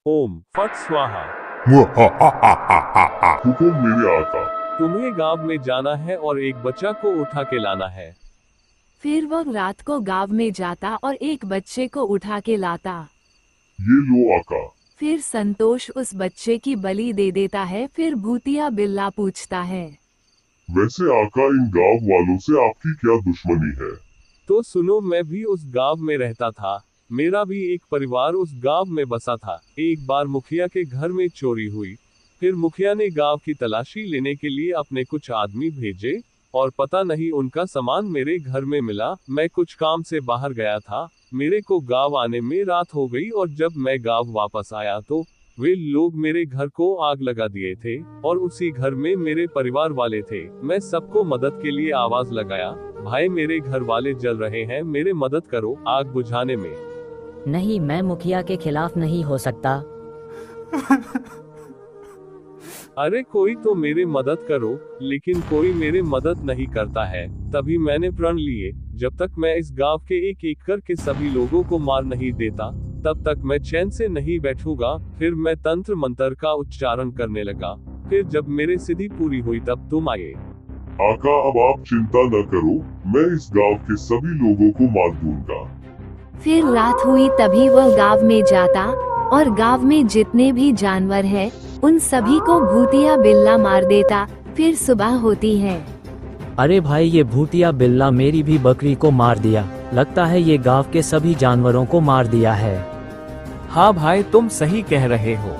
ओम फट स्वाहा। हुकुम मेरे आका। तुम्हें गांव में जाना है और एक बच्चा को उठा के लाना है। फिर वह रात को गांव में जाता और एक बच्चे को उठा के लाता। ये लो आका। फिर संतोष उस बच्चे की बलि दे देता है। फिर भूतिया बिल्ला पूछता है, वैसे आका इन गांव वालों से आपकी क्या दुश्मनी है? तो सुनो, मैं भी उस गांव में रहता था। मेरा भी एक परिवार उस गांव में बसा था। एक बार मुखिया के घर में चोरी हुई। फिर मुखिया ने गांव की तलाशी लेने के लिए अपने कुछ आदमी भेजे और पता नहीं उनका सामान मेरे घर में मिला। मैं कुछ काम से बाहर गया था। मेरे को गांव आने में रात हो गई और जब मैं गांव वापस आया तो वे लोग मेरे घर को आग लगा दिए थे और उसी घर में मेरे परिवार वाले थे। मैं सबको मदद के लिए आवाज लगाया, भाई मेरे घर वाले जल रहे हैं, मेरे मदद करो आग बुझाने में। नहीं, मैं मुखिया के खिलाफ नहीं हो सकता। अरे कोई तो मेरे मदद करो, लेकिन कोई मेरे मदद नहीं करता है। तभी मैंने प्रण लिए, जब तक मैं इस गांव के एक एक करके सभी लोगों को मार नहीं देता तब तक मैं चैन से नहीं बैठूंगा। फिर मैं तंत्र मंत्र का उच्चारण करने लगा। फिर जब मेरी सिद्धि पूरी हुई तब तुम आए। आका अब आप चिंता न करो, मैं इस गांव के सभी लोगों को मार दूंगा। फिर रात हुई तभी वह गांव में जाता और गांव में जितने भी जानवर हैं उन सभी को भूतिया बिल्ला मार देता। फिर सुबह होती है। अरे भाई, ये भूतिया बिल्ला मेरी भी बकरी को मार दिया। लगता है ये गांव के सभी जानवरों को मार दिया है। हाँ भाई, तुम सही कह रहे हो।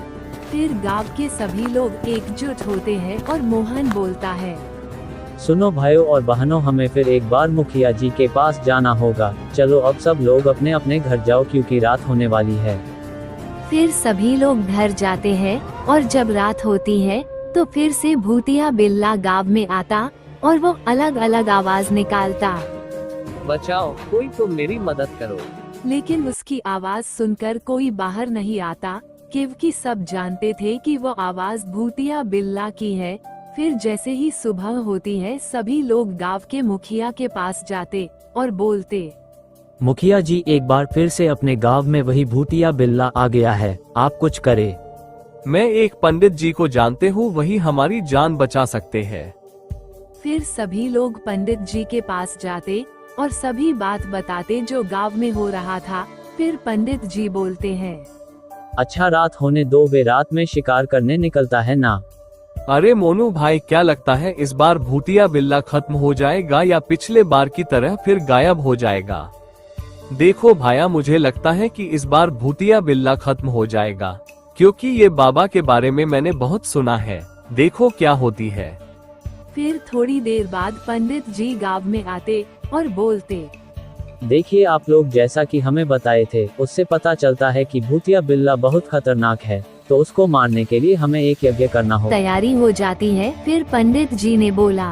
फिर गांव के सभी लोग एकजुट होते हैं और मोहन बोलता है, सुनो भाइयों और बहनों, हमें फिर एक बार मुखिया जी के पास जाना होगा। चलो अब सब लोग अपने अपने घर जाओ क्योंकि रात होने वाली है। फिर सभी लोग घर जाते हैं और जब रात होती है तो फिर से भूतिया बिल्ला गांव में आता और वो अलग अलग आवाज निकालता। बचाओ, कोई तो मेरी मदद करो। लेकिन उसकी आवाज सुनकर कोई बाहर नहीं आता क्योंकि सब जानते थे कि वो आवाज भूतिया बिल्ला की है। फिर जैसे ही सुबह होती है सभी लोग गांव के मुखिया के पास जाते और बोलते, मुखिया जी, एक बार फिर से अपने गांव में वही भूतिया बिल्ला आ गया है, आप कुछ करें। मैं एक पंडित जी को जानते हूँ, वही हमारी जान बचा सकते हैं। फिर सभी लोग पंडित जी के पास जाते और सभी बात बताते जो गांव में हो रहा था। फिर पंडित जी बोलते हैं, अच्छा रात होने दो, वे रात में शिकार करने निकलता है ना। अरे मोनू भाई, क्या लगता है इस बार भूतिया बिल्ला खत्म हो जाएगा या पिछले बार की तरह फिर गायब हो जाएगा? देखो भाया, मुझे लगता है कि इस बार भूतिया बिल्ला खत्म हो जाएगा, क्योंकि ये बाबा के बारे में मैंने बहुत सुना है। देखो क्या होती है। फिर थोड़ी देर बाद पंडित जी गांव में आते और बोलते, देखिए आप लोग, जैसा कि हमें बताए थे उससे पता चलता है कि भूतिया बिल्ला बहुत खतरनाक है, तो उसको मारने के लिए हमें एक यज्ञ करना होगा। तैयारी हो जाती है। फिर पंडित जी ने बोला,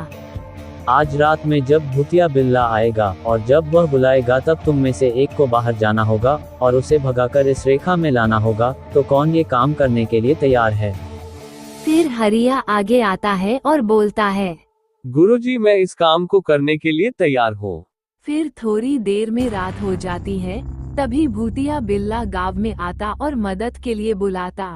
आज रात में जब भूतिया बिल्ला आएगा और जब वह बुलाएगा तब तुम में से एक को बाहर जाना होगा और उसे भगाकर इस रेखा में लाना होगा। तो कौन ये काम करने के लिए तैयार है? फिर हरिया आगे आता है और बोलता है, गुरुजी, मैं इस काम को करने के लिए तैयार हूँ। फिर थोड़ी देर में रात हो जाती है। तभी भूतिया बिल्ला गांव में आता और मदद के लिए बुलाता।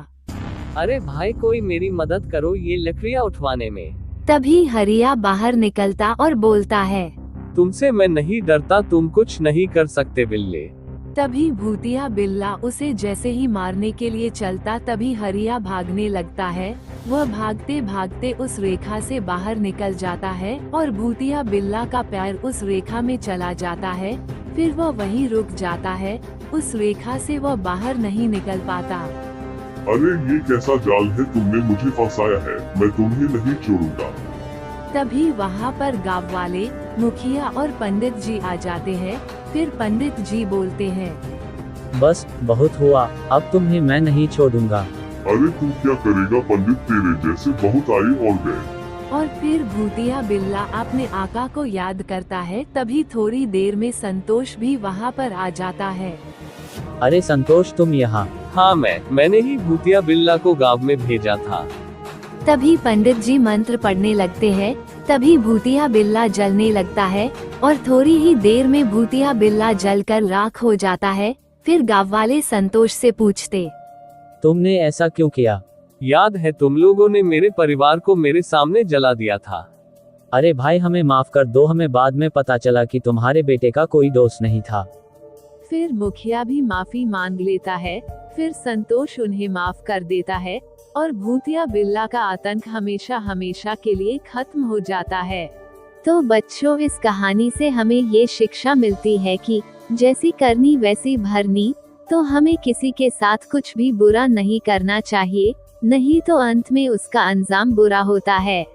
अरे भाई, कोई मेरी मदद करो ये लकड़ियाँ उठवाने में। तभी हरिया बाहर निकलता और बोलता है, तुमसे मैं नहीं डरता, तुम कुछ नहीं कर सकते बिल्ले। तभी भूतिया बिल्ला उसे जैसे ही मारने के लिए चलता तभी हरिया भागने लगता है। वह भागते भागते उस रेखा से बाहर निकल जाता है और भूतिया बिल्ला का पैर उस रेखा में चला जाता है। फिर वह वहीं रुक जाता है। उस रेखा से वह बाहर नहीं निकल पाता। अरे ये कैसा जाल है, तुमने मुझे फंसाया है, मैं तुम्हें नहीं छोड़ूंगा। तभी वहाँ पर गांव वाले, मुखिया और पंडित जी आ जाते हैं। फिर पंडित जी बोलते हैं, बस बहुत हुआ, अब तुम्हें मैं नहीं छोड़ूंगा। अरे तू क्या करेगा पंडित, तेरे जैसे बहुत आए और गए। और फिर भूतिया बिल्ला अपने आका को याद करता है। तभी थोड़ी देर में संतोष भी वहाँ पर आ जाता है। अरे संतोष, तुम यहाँ? हाँ, मैंने ही भूतिया बिल्ला को गांव में भेजा था। तभी पंडित जी मंत्र पढ़ने लगते हैं। तभी भूतिया बिल्ला जलने लगता है और थोड़ी ही देर में भूतिया बिल्ला जलकर राख हो जाता है। फिर गाँव वाले संतोष से पूछते, तुमने ऐसा क्यों किया? याद है तुम लोगों ने मेरे परिवार को मेरे सामने जला दिया था। अरे भाई हमें माफ कर दो, हमें बाद में पता चला कि तुम्हारे बेटे का कोई दोस्त नहीं था। फिर मुखिया भी माफी मांग लेता है। फिर संतोष उन्हें माफ कर देता है और भूतिया बिल्ला का आतंक हमेशा हमेशा के लिए खत्म हो जाता है। तो बच्चों, इस कहानी से हमें ये शिक्षा मिलती है कि जैसी करनी वैसी भरनी। तो हमें किसी के साथ कुछ भी बुरा नहीं करना चाहिए, नहीं तो अंत में उसका अंजाम बुरा होता है।